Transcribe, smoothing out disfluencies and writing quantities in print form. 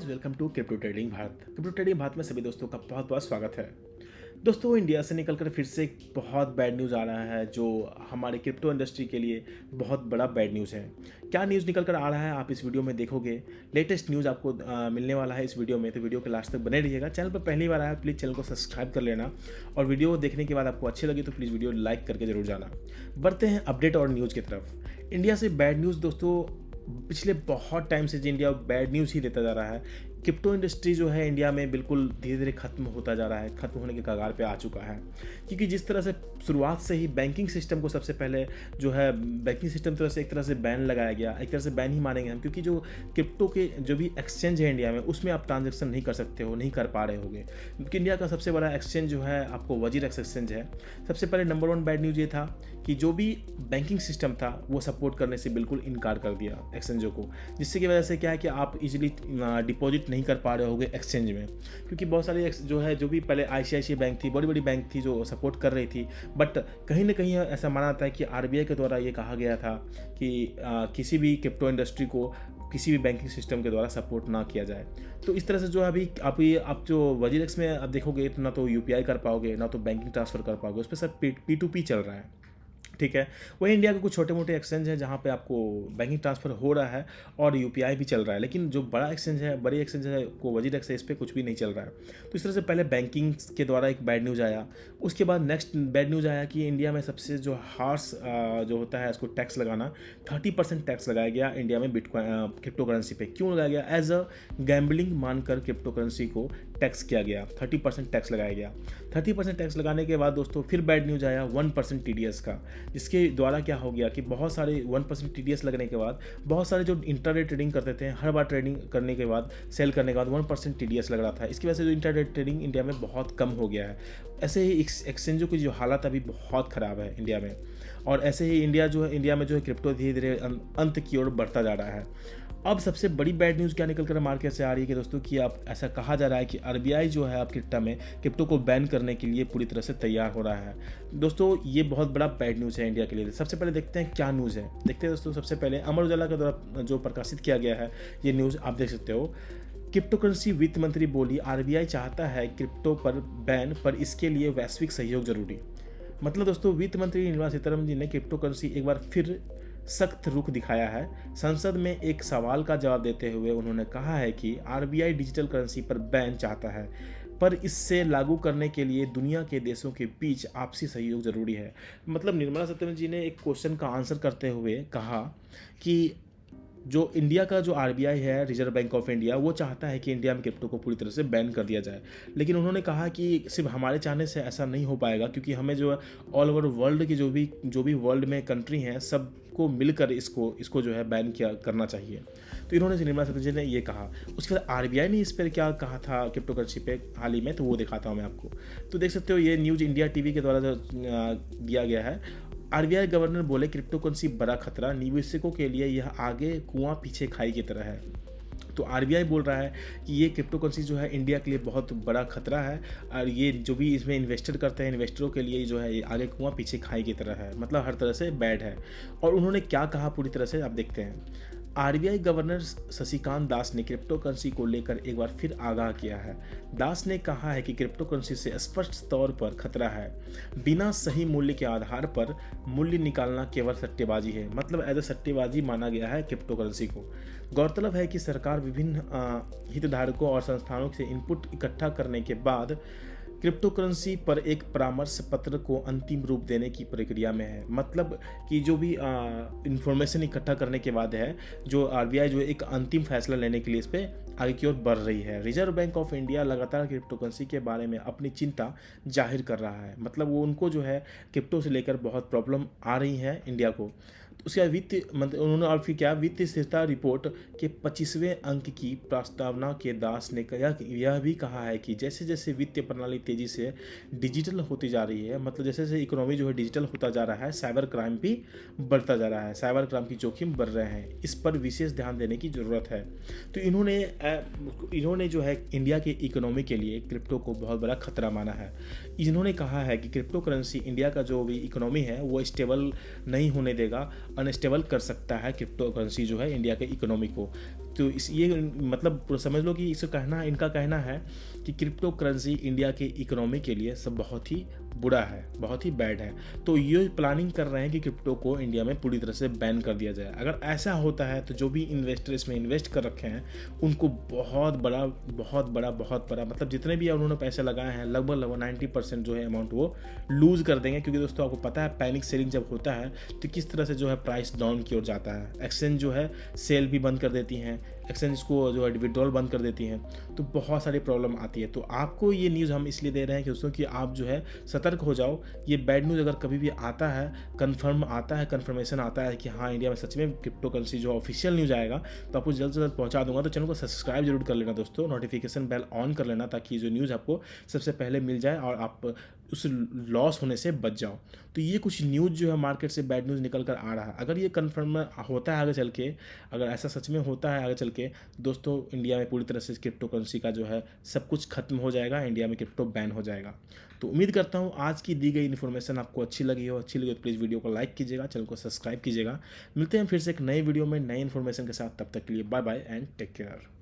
Welcome to crypto trading Bharat. Crypto trading Bharat में सभी दोस्तों का बहुत बहुत स्वागत है। दोस्तों, इंडिया से निकलकर फिर से एक बहुत बैड न्यूज़ आ रहा है जो हमारे क्रिप्टो इंडस्ट्री के लिए बहुत बड़ा बैड न्यूज़ है। क्या न्यूज़ निकल कर आ रहा है आप इस वीडियो में देखोगे। लेटेस्ट न्यूज़ आपको मिलने वाला है इस वीडियो में, तो वीडियो के लास्ट तक बने रहिएगा। चैनल पर पहली बार आया प्लीज़ चैनल को सब्सक्राइब कर लेना, और वीडियो देखने के बाद आपको अच्छी लगी तो प्लीज़ वीडियो लाइक करके जरूर जाना। बढ़ते हैं अपडेट और न्यूज़ की तरफ। इंडिया से बैड न्यूज़ दोस्तों, पिछले बहुत टाइम से इंडिया बैड न्यूज़ ही देता जा रहा है। क्रिप्टो इंडस्ट्री जो है इंडिया में बिल्कुल धीरे धीरे खत्म होता जा रहा है, खत्म होने के कगार पे आ चुका है। क्योंकि जिस तरह से शुरुआत से ही बैंकिंग सिस्टम को सबसे पहले जो है बैंकिंग सिस्टम तरह से एक तरह से बैन लगाया गया, एक तरह से बैन ही मानेंगे हम, क्योंकि जो क्रिप्टो के जो भी एक्सचेंज है इंडिया में उसमें आप ट्रांजेक्शन नहीं कर सकते हो, नहीं कर पा रहे होगे। क्योंकि इंडिया का सबसे बड़ा एक्सचेंज जो है आपको वजीरेक्स एक्सचेंज है। सबसे पहले नंबर 1 बैड न्यूज़ ये था कि जो भी बैंकिंग सिस्टम था वो सपोर्ट करने से बिल्कुल इनकार कर दिया एक्सचेंजों को, जिससे की वजह से क्या है कि आप इजीली डिपॉजिट नहीं कर पा रहे होगे एक्सचेंज में। क्योंकि बहुत सारी जो भी पहले आईसीआईसीआई बैंक थी, बड़ी बड़ी बैंक थी जो सपोर्ट कर रही थी, बट कहीं ना कहीं ऐसा माना जाता है कि आरबीआई के द्वारा ये कहा गया था कि किसी भी क्रिप्टो इंडस्ट्री को किसी भी बैंकिंग सिस्टम के द्वारा सपोर्ट ना किया जाए। तो इस तरह से जो है अभी आप जो वजीरेक्स में आप देखोगे तो ना तो यूपीआई कर पाओगे ना तो बैंकिंग ट्रांसफ़र कर पाओगे, उस पर सब P2P चल रहा है। ठीक है, वही इंडिया के कुछ छोटे मोटे एक्सचेंज हैं जहाँ पे आपको बैंकिंग ट्रांसफ़र हो रहा है और यूपीआई भी चल रहा है, लेकिन जो बड़ी एक्सचेंज है को वजीरेक्स है, इस पर कुछ भी नहीं चल रहा है। तो इस तरह से पहले बैंकिंग के द्वारा एक बैड न्यूज़ आया। उसके बाद नेक्स्ट बैड न्यूज़ आया कि इंडिया में सबसे जो हार्श जो होता है उसको टैक्स लगाना, 30% टैक्स लगाया गया इंडिया में बिटकॉइन क्रिप्टो करेंसी पे। क्यों लगाया गया? एज अ गैम्बलिंग मानकर क्रिप्टो करेंसी को टैक्स किया गया, 30% टैक्स लगाया गया। 30% टैक्स लगाने के बाद दोस्तों फिर बैड न्यूज़ आया 1% टीडीएस का, जिसके द्वारा क्या हो गया कि बहुत सारे 1% टीडीएस लगने के बाद बहुत सारे जो इंटरडे ट्रेडिंग करते थे, हर बार ट्रेडिंग करने के बाद सेल करने के बाद 1% टीडीएस लग रहा था। इसकी वजह से जो इंटरडे ट्रेडिंग इंडिया में बहुत कम हो गया है। ऐसे ही एक्सचेंजों की जो हालत अभी बहुत ख़राब है इंडिया में, और ऐसे ही इंडिया में जो है क्रिप्टो धीरे धीरे अंत की ओर बढ़ता जा रहा है। अब सबसे बड़ी बैड न्यूज़ क्या निकल कर मार्केट से आ रही है कि दोस्तों कि आप ऐसा कहा जा रहा है कि आरबीआई जो है अब क्रिप्टो को बैन करने के लिए पूरी तरह से तैयार हो रहा है। दोस्तों, ये बहुत बड़ा बैड न्यूज़ है इंडिया के लिए। सबसे पहले देखते हैं क्या न्यूज़ है। देखते हैं दोस्तों, सबसे पहले अमर उजाला के द्वारा जो प्रकाशित किया गया है ये न्यूज़ आप देख सकते हो। क्रिप्टो करेंसी वित्त मंत्री बोली, आरबीआई चाहता है क्रिप्टो पर बैन, पर इसके लिए वैश्विक सहयोग जरूरी। मतलब दोस्तों, वित्त मंत्री निर्मला सीतारमण जी ने क्रिप्टो करेंसी एक बार फिर सख्त रुख दिखाया है। संसद में एक सवाल का जवाब देते हुए उन्होंने कहा है कि आरबीआई डिजिटल करेंसी पर बैन चाहता है, पर इससे लागू करने के लिए दुनिया के देशों के बीच आपसी सहयोग जरूरी है। मतलब निर्मला सीतारमण जी ने एक क्वेश्चन का आंसर करते हुए कहा कि जो इंडिया का जो आरबीआई है, रिजर्व बैंक ऑफ इंडिया, वो चाहता है कि इंडिया में क्रिप्टो को पूरी तरह से बैन कर दिया जाए। लेकिन उन्होंने कहा कि सिर्फ हमारे चाहने से ऐसा नहीं हो पाएगा, क्योंकि हमें जो है ऑल ओवर वर्ल्ड की जो भी वर्ल्ड में कंट्री हैं सबको मिलकर इसको जो है बैन करना चाहिए। तो इन्होंने निर्मला सीतारमण जी ने ये कहा। उसके बाद आरबीआई ने इस पर क्या कहा था क्रिप्टो करेंसी पे हाल ही में, तो वो दिखाता हूँ मैं आपको। तो देख सकते हो, ये न्यूज़ इंडिया टीवी के द्वारा जो दिया गया है। आरबीआई गवर्नर बोले, क्रिप्टो करेंसी बड़ा खतरा, निवेशकों के लिए यह आगे कुआं पीछे खाई की तरह है। तो आरबीआई बोल रहा है कि ये क्रिप्टो करेंसी जो है इंडिया के लिए बहुत बड़ा खतरा है, और ये जो भी इसमें इन्वेस्टर करते हैं, इन्वेस्टरों के लिए जो है ये आगे कुआं पीछे खाई की तरह है, मतलब हर तरह से बैड है। और उन्होंने क्या कहा पूरी तरह से आप देखते हैं। आरबीआई गवर्नर शशिकांत दास ने क्रिप्टो करेंसी को लेकर एक बार फिर आगाह किया है। दास ने कहा है कि क्रिप्टो करेंसी से स्पष्ट तौर पर खतरा है। बिना सही मूल्य के आधार पर मूल्य निकालना केवल सट्टेबाजी है, मतलब एज ए सट्टेबाजी माना गया है क्रिप्टो करेंसी को। गौरतलब है कि सरकार विभिन्न हितधारकों और संस्थानों से इनपुट इकट्ठा करने के बाद क्रिप्टो करेंसी पर एक परामर्श पत्र को अंतिम रूप देने की प्रक्रिया में है। मतलब कि जो भी इंफॉर्मेशन इकट्ठा करने के बाद है, जो आरबीआई जो एक अंतिम फैसला लेने के लिए इस पर आगे की ओर बढ़ रही है। रिजर्व बैंक ऑफ इंडिया लगातार क्रिप्टो करेंसी के बारे में अपनी चिंता जाहिर कर रहा है। मतलब वो उनको जो है क्रिप्टो से लेकर बहुत प्रॉब्लम आ रही है इंडिया को। उसके बाद उन्होंने और फिर क्या, वित्तीय स्थिरता रिपोर्ट के 25वें अंक की प्रस्तावना के दास ने यह भी कहा है कि जैसे जैसे वित्तीय प्रणाली तेजी से डिजिटल होती जा रही है, मतलब जैसे जैसे इकोनॉमी जो है डिजिटल होता जा रहा है, साइबर क्राइम भी बढ़ता जा रहा है, साइबर क्राइम की जोखिम बढ़ रहे हैं, इस पर विशेष ध्यान देने की ज़रूरत है। तो इन्होंने जो है इंडिया के इकोनॉमी के लिए क्रिप्टो को बहुत बड़ा खतरा माना है। इन्होंने कहा है कि क्रिप्टो करेंसी इंडिया का जो भी इकोनॉमी है वो स्टेबल नहीं होने देगा, अनस्टेबल कर सकता है क्रिप्टो करेंसी जो है इंडिया के इकोनॉमी को। तो इस ये मतलब समझ लो कि इनका कहना है कि क्रिप्टो करेंसी इंडिया के इकोनॉमी के लिए सब बहुत ही बुरा है, बहुत ही बैड है। तो ये प्लानिंग कर रहे हैं कि क्रिप्टो को इंडिया में पूरी तरह से बैन कर दिया जाए। अगर ऐसा होता है तो जो भी इन्वेस्टर इसमें इन्वेस्ट कर रखे हैं उनको बहुत बड़ा मतलब जितने भी उन्होंने पैसे लगाए हैं लगभग 90% जो है अमाउंट वो लूज़ कर देंगे। क्योंकि दोस्तों आपको पता है पैनिक सेलिंग जब होता है तो किस तरह से जो है प्राइस डाउन की ओर जाता है। एक्सचेंज जो है सेल भी बंद कर देती हैं, एक्सचेंज को जो है विड्रॉल बंद कर देती हैं, तो बहुत सारी प्रॉब्लम आती है। तो आपको ये न्यूज़ हम इसलिए दे रहे हैं कि दोस्तों कि आप जो है सतर्क हो जाओ। ये बैड न्यूज़ अगर कभी भी आता है, कन्फर्मेशन आता है कि हाँ इंडिया में सच में क्रिप्टो करेंसी जो ऑफिशियल न्यूज़ आएगा तो आपको जल्द से जल्द पहुंचा दूंगा। तो चैनल को सब्सक्राइब जरूर कर लेना दोस्तों, नोटिफिकेशन बेल ऑन कर लेना ताकि जो न्यूज़ आपको सबसे पहले मिल जाए और आप उस लॉस होने से बच जाओ। तो ये कुछ न्यूज़ जो है मार्केट से बैड न्यूज़ निकल कर आ रहा है। अगर ये कन्फर्म होता है आगे चल के, अगर ऐसा सच में होता है आगे चल के दोस्तों, इंडिया में पूरी तरह से क्रिप्टो करेंसी का जो है सब कुछ खत्म हो जाएगा, इंडिया में क्रिप्टो बैन हो जाएगा। तो उम्मीद करता हूँ आज की दी गई इन्फॉर्मेशन आपको अच्छी लगी हो तो प्लीज़ वीडियो को लाइक कीजिएगा, चैनल को सब्सक्राइब कीजिएगा। मिलते हैं फिर से एक नए वीडियो में नई इन्फॉर्मेशन के साथ, तब तक के लिए bye bye and take care.